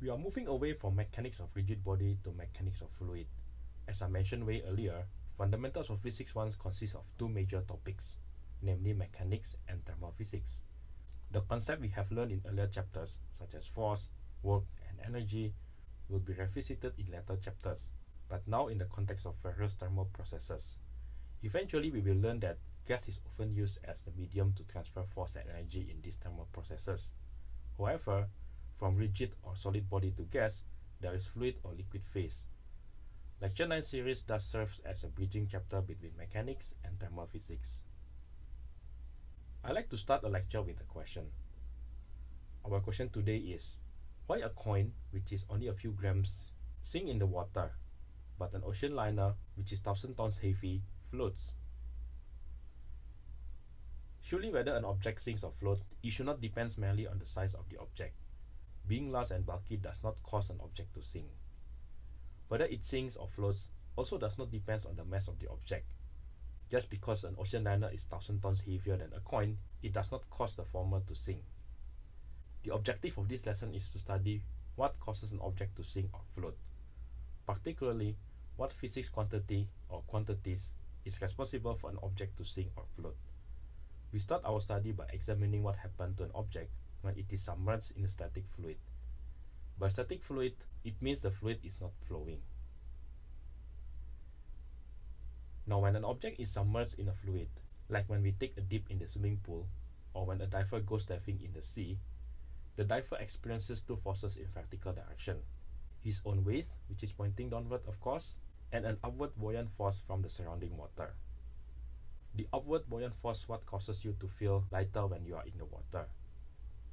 We are moving away from mechanics of rigid body to mechanics of fluid. As I mentioned way earlier, fundamentals of physics 1 consist of two major topics, namely mechanics and thermophysics. The concept we have learned in earlier chapters, such as force, work, and energy, will be revisited in later chapters, but now in the context of various thermal processes. Eventually, we will learn that gas is often used as the medium to transfer force and energy in these thermal processes. However, from rigid or solid body to gas, there is fluid or liquid phase. Lecture 9 series thus serves as a bridging chapter between mechanics and thermal physics. I like to start a lecture with a question. Our question today is, why a coin, which is only a few grams, sinks in the water, but an ocean liner, which is 1,000 tons heavy, floats? Surely whether an object sinks or floats, it should not depend merely on the size of the object. Being large and bulky does not cause an object to sink. Whether it sinks or floats also does not depend on the mass of the object. Just because an ocean liner is 1,000 tons heavier than a coin, it does not cause the former to sink. The objective of this lesson is to study what causes an object to sink or float, particularly what physics quantity or quantities is responsible for an object to sink or float. We start our study by examining what happened to an object when it is submerged in a static fluid. By static fluid, it means the fluid is not flowing. Now, when an object is submerged in a fluid, like when we take a dip in the swimming pool, or when a diver goes diving in the sea, the diver experiences two forces in vertical direction. His own weight, which is pointing downward of course, and an upward buoyant force from the surrounding water. The upward buoyant force what causes you to feel lighter when you are in the water.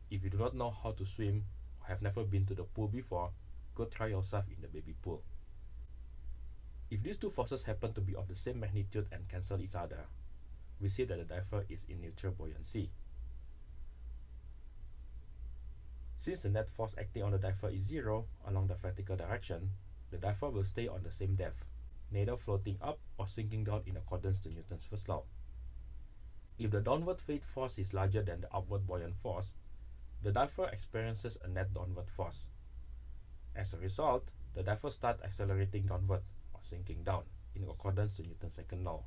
If you do not know how to swim or have never been to the pool before, go try yourself in the baby pool. If these two forces happen to be of the same magnitude and cancel each other, we say that the diver is in neutral buoyancy. Since the net force acting on the diver is zero along the vertical direction, the diver will stay on the same depth, neither floating up or sinking down in accordance to Newton's first law. If the downward weight force is larger than the upward buoyant force, the diver experiences a net downward force. As a result, the diver starts accelerating downward or sinking down in accordance to Newton's second law.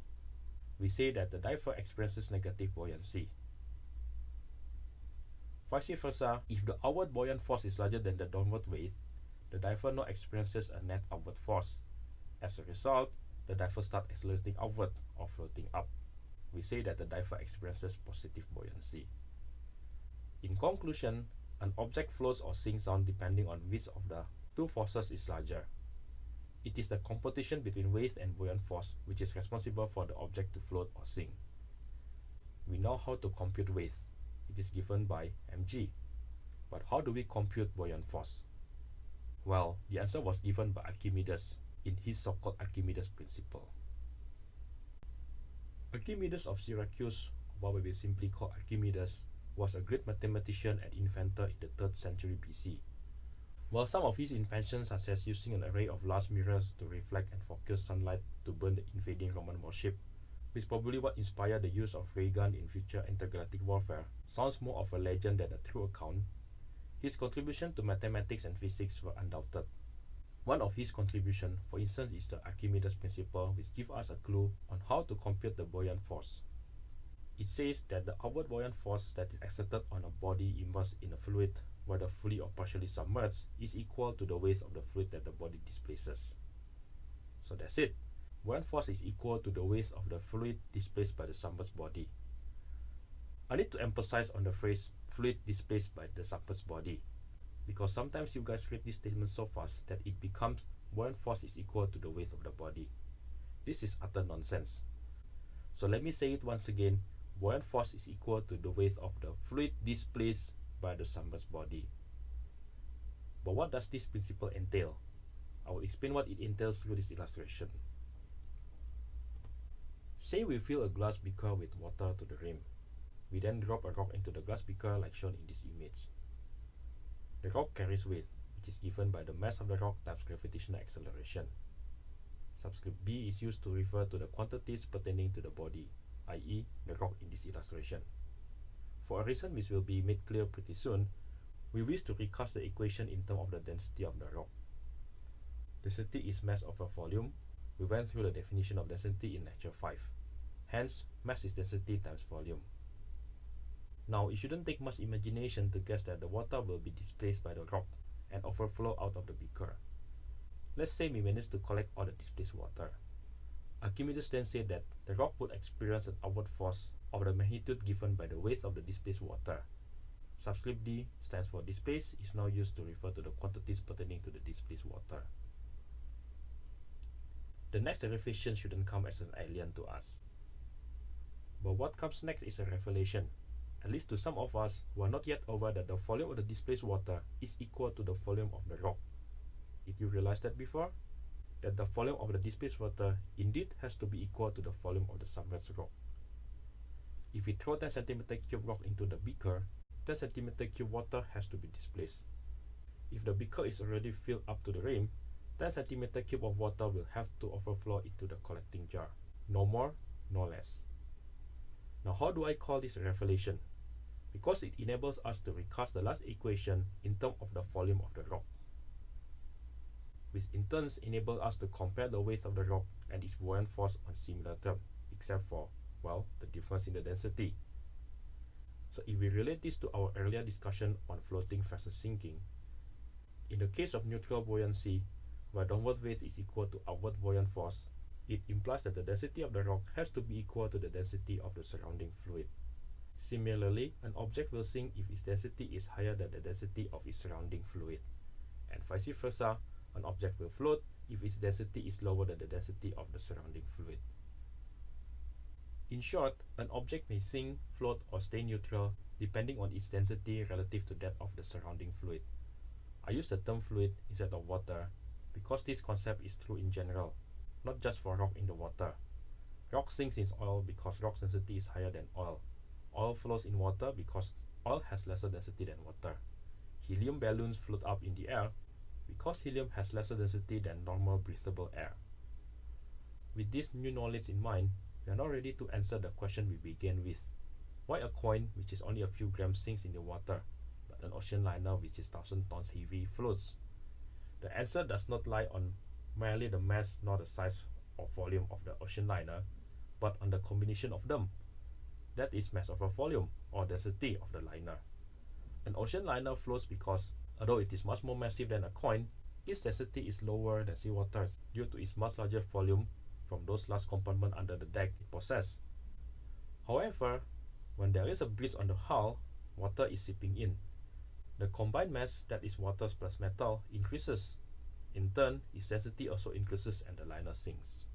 We say that the diver experiences negative buoyancy. Vice versa, if the upward buoyant force is larger than the downward weight, the diver now experiences a net upward force. As a result, the diver starts accelerating upward or floating up. We say that the diver experiences positive buoyancy. In conclusion, an object floats or sinks down depending on which of the two forces is larger. It is the competition between weight and buoyant force which is responsible for the object to float or sink. We know how to compute weight. It is given by mg. But how do we compute buoyant force? Well, the answer was given by Archimedes in his so-called Archimedes principle. Archimedes of Syracuse, what we will simply call Archimedes, was a great mathematician and inventor in the 3rd century BC. While some of his inventions, such as using an array of large mirrors to reflect and focus sunlight to burn the invading Roman warship, which is probably what inspired the use of ray gun in future intergalactic warfare, sounds more of a legend than a true account, his contribution to mathematics and physics were undoubted. One of his contributions, for instance, is the Archimedes principle, which gives us a clue on how to compute the buoyant force. It says that the upward buoyant force that is exerted on a body immersed in a fluid, whether fully or partially submerged, is equal to the weight of the fluid that the body displaces. So that's it. Buoyant force is equal to the weight of the fluid displaced by the submerged body. I need to emphasize on the phrase fluid displaced by the submerged body, because sometimes you guys read this statement so fast that it becomes buoyant force is equal to the weight of the body. This is utter nonsense. So let me say it once again. Buoyant force is equal to the weight of the fluid displaced by the submerged body. But what does this principle entail? I will explain what it entails through this illustration. Say we fill a glass beaker with water to the rim. We then drop a rock into the glass beaker like shown in this image. The rock carries weight, which is given by the mass of the rock times gravitational acceleration. Subscript B is used to refer to the quantities pertaining to the body, i.e. the rock in this illustration. For a reason which will be made clear pretty soon, We wish to recast the equation in terms of the density of the rock. Density is mass over volume. We went through the definition of density in lecture 5. Hence, mass is density times volume. Now, it shouldn't take much imagination to guess that the water will be displaced by the rock and overflow out of the beaker. Let's say we manage to collect all the displaced water. Archimedes then said that the rock would experience an upward force of the magnitude given by the weight of the displaced water. Subscript D stands for displaced, is now used to refer to the quantities pertaining to the displaced water. The next derivation shouldn't come as an alien to us. But what comes next is a revelation, at least to some of us who are not yet aware that the volume of the displaced water is equal to the volume of the rock. Did you realize that before? That the volume of the displaced water indeed has to be equal to the volume of the submerged rock. If we throw 10 cm³ rock into the beaker, 10 cm³ water has to be displaced. If the beaker is already filled up to the rim, 10 cm³ of water will have to overflow into the collecting jar. No more, no less. Now, how do I call this a revelation? Because it enables us to recast the last equation in terms of the volume of the rock, which in turn enable us to compare the weight of the rock and its buoyant force on similar terms, except for, well, the difference in the density. So if we relate this to our earlier discussion on floating versus sinking, in the case of neutral buoyancy, where downward weight is equal to upward buoyant force, it implies that the density of the rock has to be equal to the density of the surrounding fluid. Similarly, an object will sink if its density is higher than the density of its surrounding fluid, and vice versa, an object will float if its density is lower than the density of the surrounding fluid. In short, an object may sink, float, or stay neutral depending on its density relative to that of the surrounding fluid. I use the term fluid instead of water because this concept is true in general, not just for rock in the water. Rock sinks in oil because rock density is higher than oil. Oil flows in water because oil has lesser density than water. Helium balloons float up in the air because helium has lesser density than normal breathable air. With this new knowledge in mind, we are now ready to answer the question we began with. Why a coin, which is only a few grams, sinks in the water, but an ocean liner, which is 1,000 tons heavy, floats? The answer does not lie on merely the mass nor the size or volume of the ocean liner, but on the combination of them. That is mass over volume, or density of the liner. An ocean liner floats because, although it is much more massive than a coin, its density is lower than seawater due to its much larger volume from those large compartments under the deck it possesses. However, when there is a breeze on the hull, water is seeping in. The combined mass, that is water plus metal, increases. In turn, its density also increases and the liner sinks.